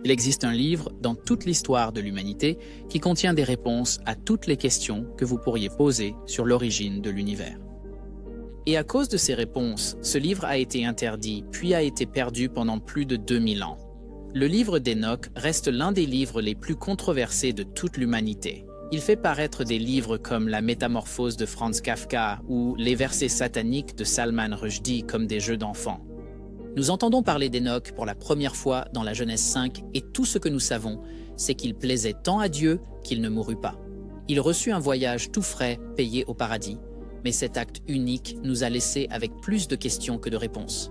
Il existe un livre dans toute l'histoire de l'humanité qui contient des réponses à toutes les questions que vous pourriez poser sur l'origine de l'univers. Et à cause de ces réponses, ce livre a été interdit puis a été perdu pendant plus de 2000 ans. Le livre d'Enoch reste l'un des livres les plus controversés de toute l'humanité. Il fait paraître des livres comme La Métamorphose de Franz Kafka ou Les versets sataniques de Salman Rushdie comme des jeux d'enfants. Nous entendons parler d'Enoch pour la première fois dans la Genèse 5 et tout ce que nous savons, c'est qu'il plaisait tant à Dieu qu'il ne mourut pas. Il reçut un voyage tout frais payé au paradis, mais cet acte unique nous a laissés avec plus de questions que de réponses.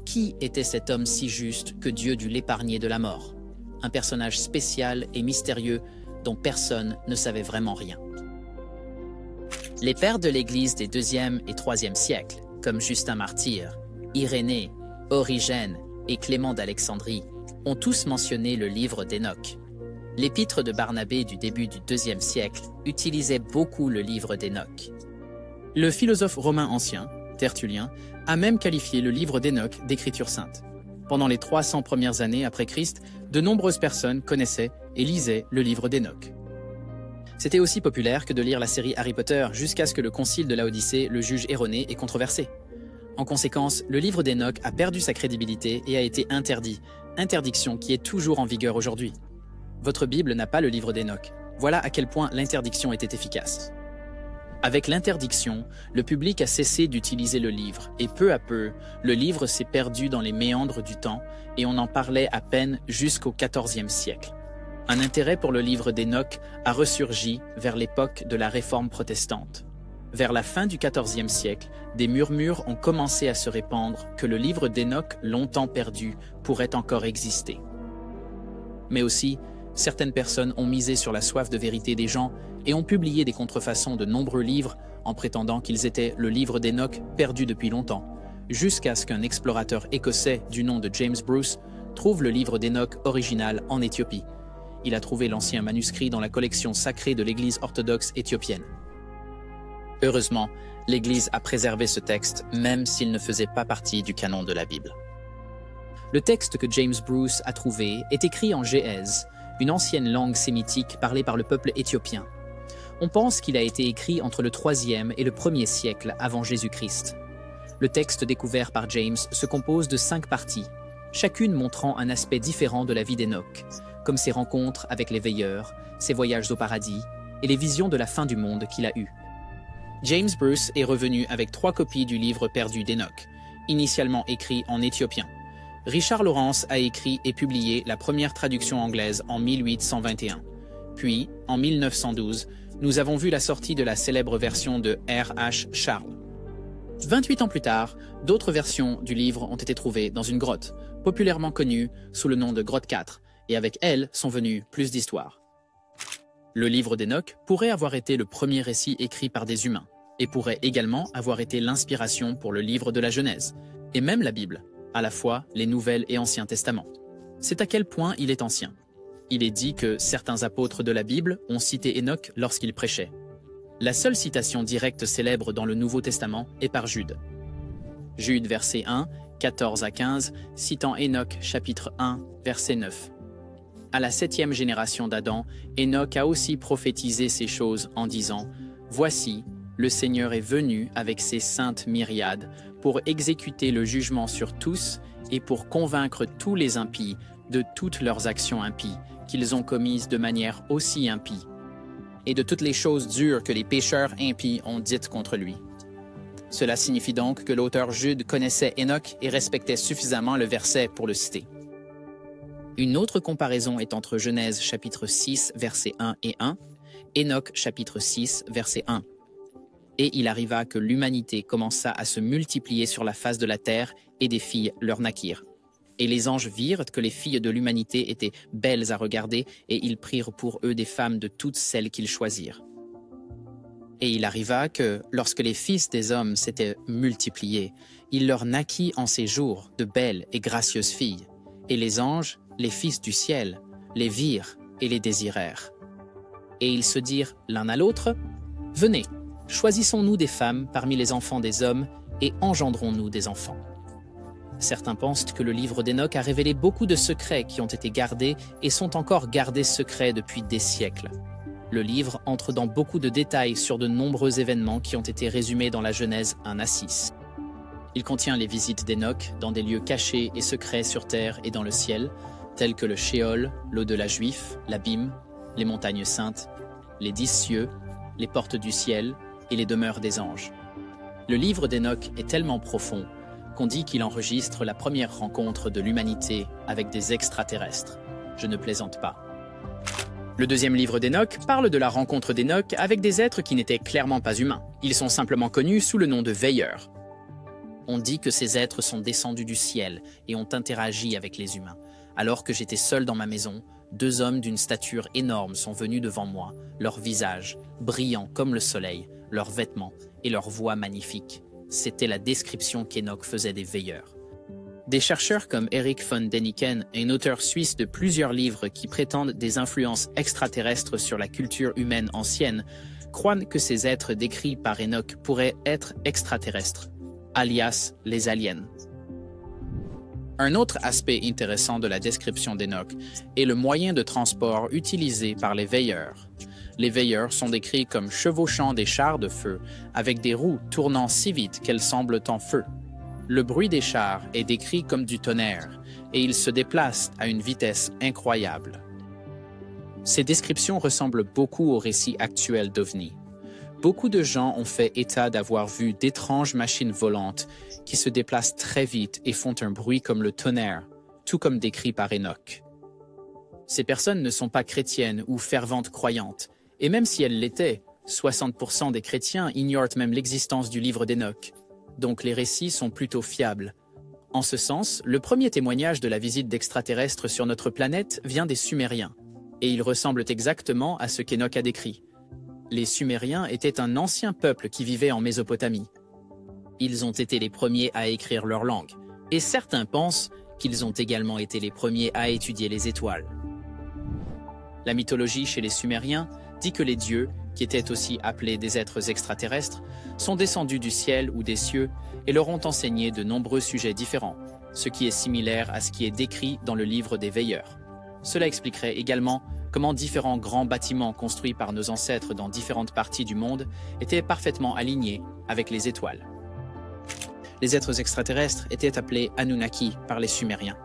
Qui était cet homme si juste que Dieu dut l'épargner de la mort? Un personnage spécial et mystérieux dont personne ne savait vraiment rien. Les pères de l'Église des 2e et 3e siècles, comme Justin Martyr, Irénée, Origène et Clément d'Alexandrie, ont tous mentionné le livre d'Enoch. L'épître de Barnabé du début du 2e siècle utilisait beaucoup le livre d'Enoch. Le philosophe romain ancien, Tertullien, a même qualifié le livre d'Enoch d'écriture sainte. Pendant les 300 premières années après Christ, de nombreuses personnes connaissaient et lisaient le livre d'Enoch. C'était aussi populaire que de lire la série Harry Potter jusqu'à ce que le concile de Laodicée le juge erroné et controversé. En conséquence, le livre d'Enoch a perdu sa crédibilité et a été interdit, interdiction qui est toujours en vigueur aujourd'hui. Votre Bible n'a pas le livre d'Enoch. Voilà à quel point l'interdiction était efficace. Avec l'interdiction, le public a cessé d'utiliser le livre et peu à peu, le livre s'est perdu dans les méandres du temps et on en parlait à peine jusqu'au XIVe siècle. Un intérêt pour le livre d'Enoch a ressurgi vers l'époque de la Réforme protestante. Vers la fin du XIVe siècle, des murmures ont commencé à se répandre que le livre d'Enoch, longtemps perdu, pourrait encore exister. Mais aussi, certaines personnes ont misé sur la soif de vérité des gens et ont publié des contrefaçons de nombreux livres en prétendant qu'ils étaient le livre d'Enoch perdu depuis longtemps, jusqu'à ce qu'un explorateur écossais du nom de James Bruce trouve le livre d'Enoch original en Éthiopie. Il a trouvé l'ancien manuscrit dans la collection sacrée de l'Église orthodoxe éthiopienne. Heureusement, l'Église a préservé ce texte, même s'il ne faisait pas partie du canon de la Bible. Le texte que James Bruce a trouvé est écrit en gé'ez, une ancienne langue sémitique parlée par le peuple éthiopien. On pense qu'il a été écrit entre le 3e et le 1er siècle avant Jésus-Christ. Le texte découvert par James se compose de 5 parties, chacune montrant un aspect différent de la vie d'Enoch, comme ses rencontres avec les veilleurs, ses voyages au paradis et les visions de la fin du monde qu'il a eues. James Bruce est revenu avec 3 copies du livre perdu d'Enoch, initialement écrit en éthiopien. Richard Lawrence a écrit et publié la première traduction anglaise en 1821. Puis, en 1912, nous avons vu la sortie de la célèbre version de R.H. Charles. 28 ans plus tard, d'autres versions du livre ont été trouvées dans une grotte, populairement connue sous le nom de Grotte 4, et avec elle sont venues plus d'histoires. Le livre d'Enoch pourrait avoir été le premier récit écrit par des humains, et pourrait également avoir été l'inspiration pour le livre de la Genèse, et même la Bible, à la fois les Nouvelles et Anciens Testaments. C'est à quel point il est ancien. Il est dit que certains apôtres de la Bible ont cité Enoch lorsqu'ils prêchaient. La seule citation directe célèbre dans le Nouveau Testament est par Jude. Jude, verset 1, 14 à 15, citant Enoch, chapitre 1, verset 9. À la 7e génération d'Adam, Enoch a aussi prophétisé ces choses en disant « Voici, le Seigneur est venu avec ses saintes myriades pour exécuter le jugement sur tous et pour convaincre tous les impies de toutes leurs actions impies qu'ils ont commises de manière aussi impie, et de toutes les choses dures que les pécheurs impies ont dites contre lui. » Cela signifie donc que l'auteur Jude connaissait Enoch et respectait suffisamment le verset pour le citer. Une autre comparaison est entre Genèse chapitre 6, versets 1 et 1, Enoch chapitre 6, verset 1. Et il arriva que l'humanité commença à se multiplier sur la face de la terre, et des filles leur naquirent. Et les anges virent que les filles de l'humanité étaient belles à regarder, et ils prirent pour eux des femmes de toutes celles qu'ils choisirent. Et il arriva que, lorsque les fils des hommes s'étaient multipliés, il leur naquit en ces jours de belles et gracieuses filles. Et les anges, les fils du ciel, les virent et les désirèrent. Et ils se dirent l'un à l'autre, « Venez, choisissons-nous des femmes parmi les enfants des hommes et engendrons-nous des enfants. » Certains pensent que le livre d'Enoch a révélé beaucoup de secrets qui ont été gardés et sont encore gardés secrets depuis des siècles. Le livre entre dans beaucoup de détails sur de nombreux événements qui ont été résumés dans la Genèse 1 à 6. Il contient les visites d'Enoch dans des lieux cachés et secrets sur terre et dans le ciel, tels que le Sheol, l'au-delà juif, l'Abîme, les montagnes saintes, les 10 cieux, les portes du ciel et les demeures des anges. Le livre d'Enoch est tellement profond qu'on dit qu'il enregistre la première rencontre de l'humanité avec des extraterrestres. Je ne plaisante pas. Le deuxième livre d'Enoch parle de la rencontre d'Enoch avec des êtres qui n'étaient clairement pas humains. Ils sont simplement connus sous le nom de veilleurs. On dit que ces êtres sont descendus du ciel et ont interagi avec les humains. Alors que j'étais seul dans ma maison, 2 hommes d'une stature énorme sont venus devant moi, leurs visages brillants comme le soleil, leurs vêtements et leurs voix magnifiques. C'était la description qu'Enoch faisait des veilleurs. Des chercheurs comme Erich von Däniken, un auteur suisse de plusieurs livres qui prétendent des influences extraterrestres sur la culture humaine ancienne, croient que ces êtres décrits par Enoch pourraient être extraterrestres, alias les aliens. Un autre aspect intéressant de la description d'Enoch est le moyen de transport utilisé par les veilleurs. Les veilleurs sont décrits comme chevauchant des chars de feu, avec des roues tournant si vite qu'elles semblent en feu. Le bruit des chars est décrit comme du tonnerre, et ils se déplacent à une vitesse incroyable. Ces descriptions ressemblent beaucoup aux récits actuels d'OVNI. Beaucoup de gens ont fait état d'avoir vu d'étranges machines volantes qui se déplacent très vite et font un bruit comme le tonnerre, tout comme décrit par Enoch. Ces personnes ne sont pas chrétiennes ou ferventes croyantes, et même si elles l'étaient, 60% des chrétiens ignorent même l'existence du livre d'Enoch. Donc les récits sont plutôt fiables. En ce sens, le premier témoignage de la visite d'extraterrestres sur notre planète vient des Sumériens, et ils ressemblent exactement à ce qu'Enoch a décrit. Les Sumériens étaient un ancien peuple qui vivait en Mésopotamie. Ils ont été les premiers à écrire leur langue, et certains pensent qu'ils ont également été les premiers à étudier les étoiles. La mythologie chez les Sumériens dit que les dieux, qui étaient aussi appelés des êtres extraterrestres, sont descendus du ciel ou des cieux et leur ont enseigné de nombreux sujets différents, ce qui est similaire à ce qui est décrit dans le livre des veilleurs. Cela expliquerait également comment différents grands bâtiments construits par nos ancêtres dans différentes parties du monde étaient parfaitement alignés avec les étoiles. Les êtres extraterrestres étaient appelés Anunnaki par les Sumériens.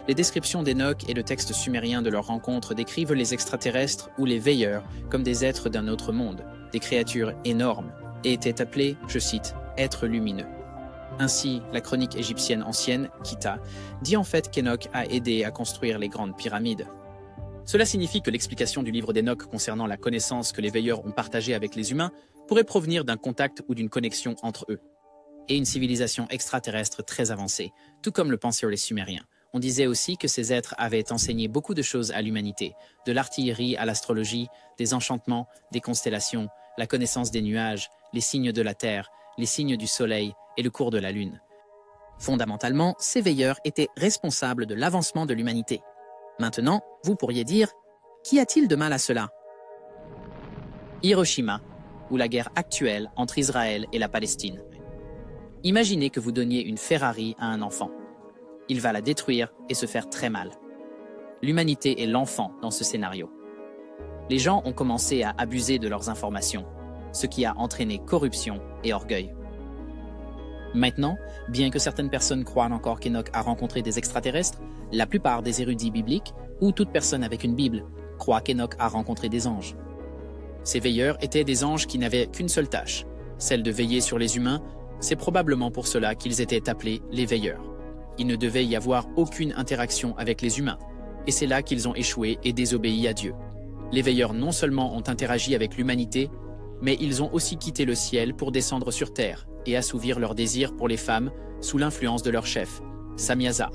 Les descriptions d'Enoch et le texte sumérien de leur rencontre décrivent les extraterrestres ou les veilleurs comme des êtres d'un autre monde, des créatures énormes, et étaient appelés, je cite, « êtres lumineux ». Ainsi, la chronique égyptienne ancienne, Kita, dit en fait qu'Enoch a aidé à construire les grandes pyramides. Cela signifie que l'explication du livre d'Enoch concernant la connaissance que les veilleurs ont partagée avec les humains pourrait provenir d'un contact ou d'une connexion entre eux, et une civilisation extraterrestre très avancée, tout comme le pensèrent les Sumériens. On disait aussi que ces êtres avaient enseigné beaucoup de choses à l'humanité, de l'artillerie à l'astrologie, des enchantements, des constellations, la connaissance des nuages, les signes de la Terre, les signes du Soleil et le cours de la Lune. Fondamentalement, ces veilleurs étaient responsables de l'avancement de l'humanité. Maintenant, vous pourriez dire, qu'y a-t-il de mal à cela? Hiroshima, ou la guerre actuelle entre Israël et la Palestine. Imaginez que vous donniez une Ferrari à un enfant. Il va la détruire et se faire très mal. L'humanité est l'enfant dans ce scénario. Les gens ont commencé à abuser de leurs informations, ce qui a entraîné corruption et orgueil. Maintenant, bien que certaines personnes croient encore qu'Enoch a rencontré des extraterrestres, la plupart des érudits bibliques, ou toute personne avec une Bible, croient qu'Enoch a rencontré des anges. Ces veilleurs étaient des anges qui n'avaient qu'une seule tâche, celle de veiller sur les humains. C'est probablement pour cela qu'ils étaient appelés les veilleurs. Il ne devait y avoir aucune interaction avec les humains, et c'est là qu'ils ont échoué et désobéi à Dieu. Les veilleurs non seulement ont interagi avec l'humanité, mais ils ont aussi quitté le ciel pour descendre sur terre et assouvir leurs désirs pour les femmes sous l'influence de leur chef, Samyaza.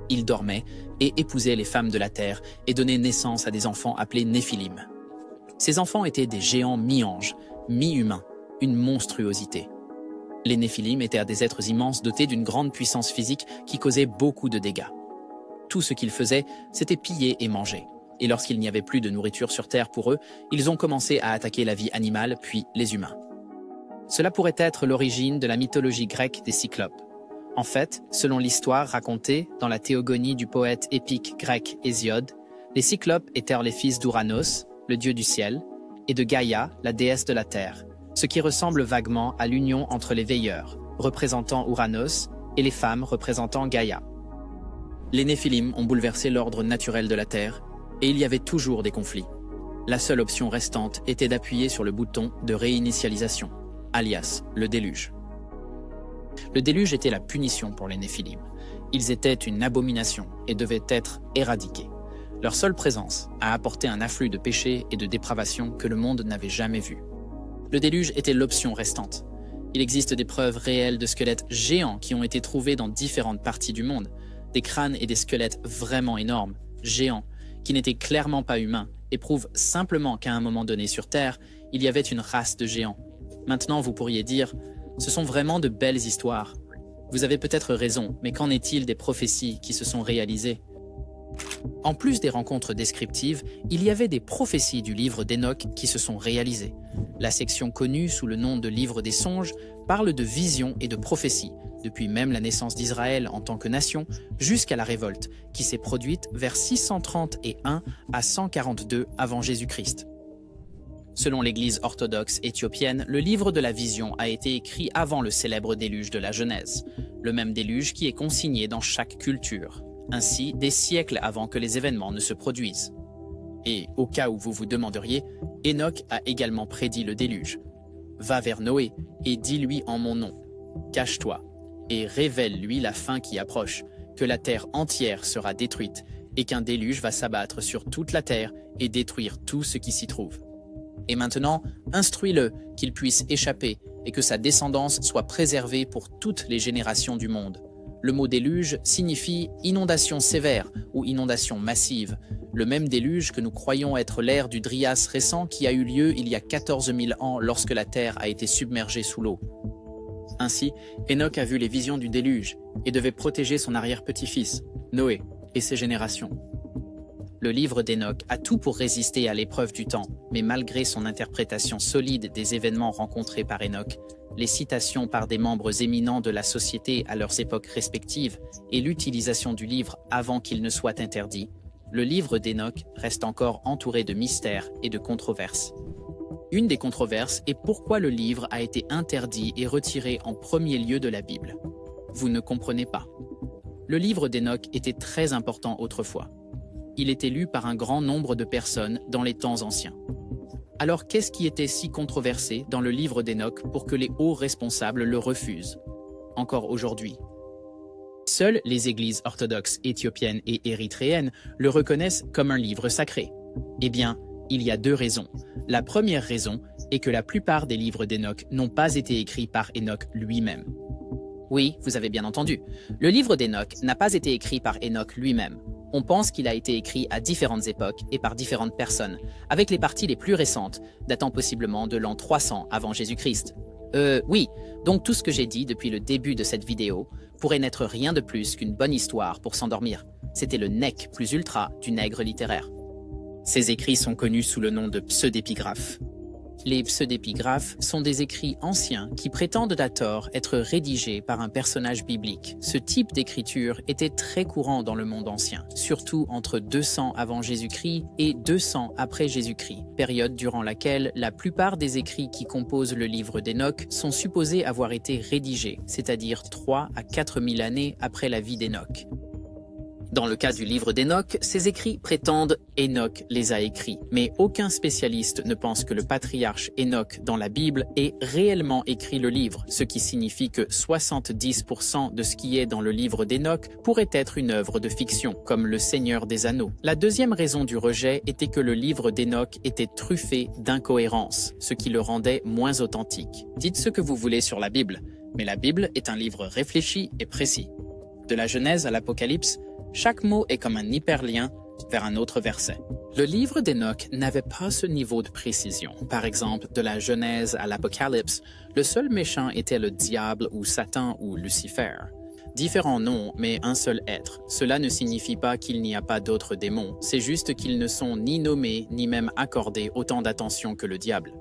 Ils dormaient et épousaient les femmes de la terre et donnaient naissance à des enfants appelés Néphilim. Ces enfants étaient des géants mi-anges, mi-humains, une monstruosité. Les Néphilim étaient des êtres immenses dotés d'une grande puissance physique qui causait beaucoup de dégâts. Tout ce qu'ils faisaient, c'était piller et manger. Et lorsqu'il n'y avait plus de nourriture sur Terre pour eux, ils ont commencé à attaquer la vie animale, puis les humains. Cela pourrait être l'origine de la mythologie grecque des Cyclopes. En fait, selon l'histoire racontée dans la théogonie du poète épique grec Hésiode, les Cyclopes étaient les fils d'Ouranos, le dieu du ciel, et de Gaïa, la déesse de la terre, ce qui ressemble vaguement à l'union entre les veilleurs, représentant Ouranos, et les femmes représentant Gaïa. Les Néphilim ont bouleversé l'ordre naturel de la terre, et il y avait toujours des conflits. La seule option restante était d'appuyer sur le bouton de réinitialisation, alias le déluge. Le déluge était la punition pour les Néphilim. Ils étaient une abomination et devaient être éradiqués. Leur seule présence a apporté un afflux de péchés et de dépravation que le monde n'avait jamais vu. Le déluge était l'option restante. Il existe des preuves réelles de squelettes géants qui ont été trouvés dans différentes parties du monde, des crânes et des squelettes vraiment énormes, géants, qui n'étaient clairement pas humains et prouvent simplement qu'à un moment donné sur Terre, il y avait une race de géants. Maintenant, vous pourriez dire, ce sont vraiment de belles histoires. Vous avez peut-être raison, mais qu'en est-il des prophéties qui se sont réalisées ? En plus des rencontres descriptives, il y avait des prophéties du livre d'Enoch qui se sont réalisées. La section connue sous le nom de livre des songes parle de visions et de prophéties, depuis même la naissance d'Israël en tant que nation jusqu'à la révolte, qui s'est produite vers 631 à 142 avant Jésus-Christ. Selon l'Église orthodoxe éthiopienne, le livre de la vision a été écrit avant le célèbre déluge de la Genèse, le même déluge qui est consigné dans chaque culture, ainsi des siècles avant que les événements ne se produisent. Et au cas où vous vous demanderiez, Enoch a également prédit le déluge. « Va vers Noé et dis-lui en mon nom, cache-toi, et révèle-lui la fin qui approche, que la terre entière sera détruite, et qu'un déluge va s'abattre sur toute la terre et détruire tout ce qui s'y trouve. Et maintenant, instruis-le qu'il puisse échapper et que sa descendance soit préservée pour toutes les générations du monde. » Le mot déluge signifie inondation sévère ou inondation massive, le même déluge que nous croyons être l'ère du Dryas récent qui a eu lieu il y a 14 000 ans lorsque la terre a été submergée sous l'eau. Ainsi, Enoch a vu les visions du déluge et devait protéger son arrière-petit-fils, Noé, et ses générations. Le livre d'Enoch a tout pour résister à l'épreuve du temps, mais malgré son interprétation solide des événements rencontrés par Enoch, les citations par des membres éminents de la société à leurs époques respectives et l'utilisation du livre avant qu'il ne soit interdit, le livre d'Enoch reste encore entouré de mystères et de controverses. Une des controverses est pourquoi le livre a été interdit et retiré en premier lieu de la Bible. Vous ne comprenez pas. Le livre d'Enoch était très important autrefois. Il était lu par un grand nombre de personnes dans les temps anciens. Alors qu'est-ce qui était si controversé dans le livre d'Enoch pour que les hauts responsables le refusent, encore aujourd'hui? Seules les églises orthodoxes éthiopiennes et érythréennes le reconnaissent comme un livre sacré. Eh bien, il y a deux raisons. La première raison est que la plupart des livres d'Enoch n'ont pas été écrits par Enoch lui-même. Oui, vous avez bien entendu. Le livre d'Enoch n'a pas été écrit par Enoch lui-même. On pense qu'il a été écrit à différentes époques et par différentes personnes, avec les parties les plus récentes, datant possiblement de l'an 300 avant Jésus-Christ. Oui, donc tout ce que j'ai dit depuis le début de cette vidéo pourrait n'être rien de plus qu'une bonne histoire pour s'endormir. C'était le nec plus ultra du nègre littéraire. Ces écrits sont connus sous le nom de pseudépigraphes. Les pseudépigraphes sont des écrits anciens qui prétendent à tort être rédigés par un personnage biblique. Ce type d'écriture était très courant dans le monde ancien, surtout entre 200 avant Jésus-Christ et 200 après Jésus-Christ, période durant laquelle la plupart des écrits qui composent le livre d'Enoch sont supposés avoir été rédigés, c'est-à-dire 3 à 4 000 années après la vie d'Enoch. Dans le cas du livre d'Enoch, ces écrits prétendent Enoch les a écrits, mais aucun spécialiste ne pense que le patriarche Enoch dans la Bible ait réellement écrit le livre, ce qui signifie que 70% de ce qui est dans le livre d'Enoch pourrait être une œuvre de fiction, comme Le Seigneur des Anneaux. La deuxième raison du rejet était que le livre d'Enoch était truffé d'incohérences, ce qui le rendait moins authentique. Dites ce que vous voulez sur la Bible, mais la Bible est un livre réfléchi et précis. De la Genèse à l'Apocalypse, chaque mot est comme un hyperlien vers un autre verset. Le livre d'Enoch n'avait pas ce niveau de précision. Par exemple, de la Genèse à l'Apocalypse, le seul méchant était le diable ou Satan ou Lucifer. Différents noms, mais un seul être. Cela ne signifie pas qu'il n'y a pas d'autres démons, c'est juste qu'ils ne sont ni nommés ni même accordés autant d'attention que le diable.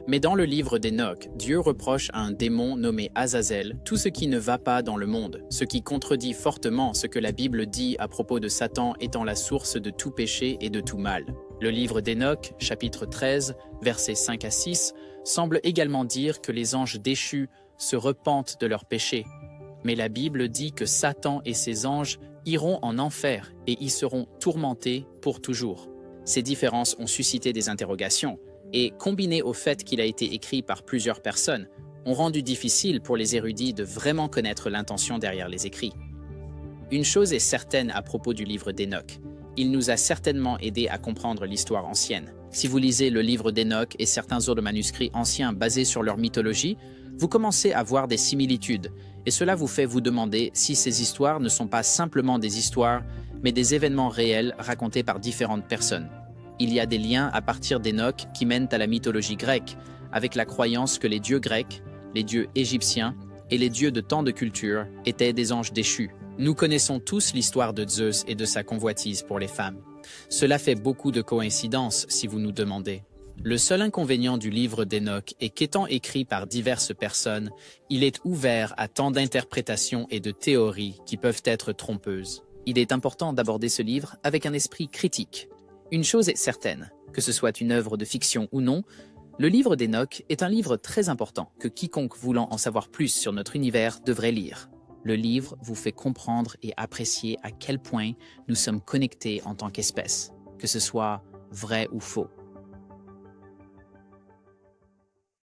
Mais dans le livre d'Enoch, Dieu reproche à un démon nommé Azazel tout ce qui ne va pas dans le monde, ce qui contredit fortement ce que la Bible dit à propos de Satan étant la source de tout péché et de tout mal. Le livre d'Enoch, chapitre 13, versets 5 à 6, semble également dire que les anges déchus se repentent de leurs péchés. Mais la Bible dit que Satan et ses anges iront en enfer et y seront tourmentés pour toujours. Ces différences ont suscité des interrogations et, combinées au fait qu'il a été écrit par plusieurs personnes, ont rendu difficile pour les érudits de vraiment connaître l'intention derrière les écrits. Une chose est certaine à propos du livre d'Enoch. Il nous a certainement aidé à comprendre l'histoire ancienne. Si vous lisez le livre d'Enoch et certains autres manuscrits anciens basés sur leur mythologie, vous commencez à voir des similitudes, et cela vous fait vous demander si ces histoires ne sont pas simplement des histoires, mais des événements réels racontés par différentes personnes. Il y a des liens à partir d'Enoch qui mènent à la mythologie grecque, avec la croyance que les dieux grecs, les dieux égyptiens et les dieux de tant de cultures étaient des anges déchus. Nous connaissons tous l'histoire de Zeus et de sa convoitise pour les femmes. Cela fait beaucoup de coïncidences si vous nous demandez. Le seul inconvénient du livre d'Enoch est qu'étant écrit par diverses personnes, il est ouvert à tant d'interprétations et de théories qui peuvent être trompeuses. Il est important d'aborder ce livre avec un esprit critique. Une chose est certaine, que ce soit une œuvre de fiction ou non, le livre d'Enoch est un livre très important que quiconque voulant en savoir plus sur notre univers devrait lire. Le livre vous fait comprendre et apprécier à quel point nous sommes connectés en tant qu'espèce, que ce soit vrai ou faux.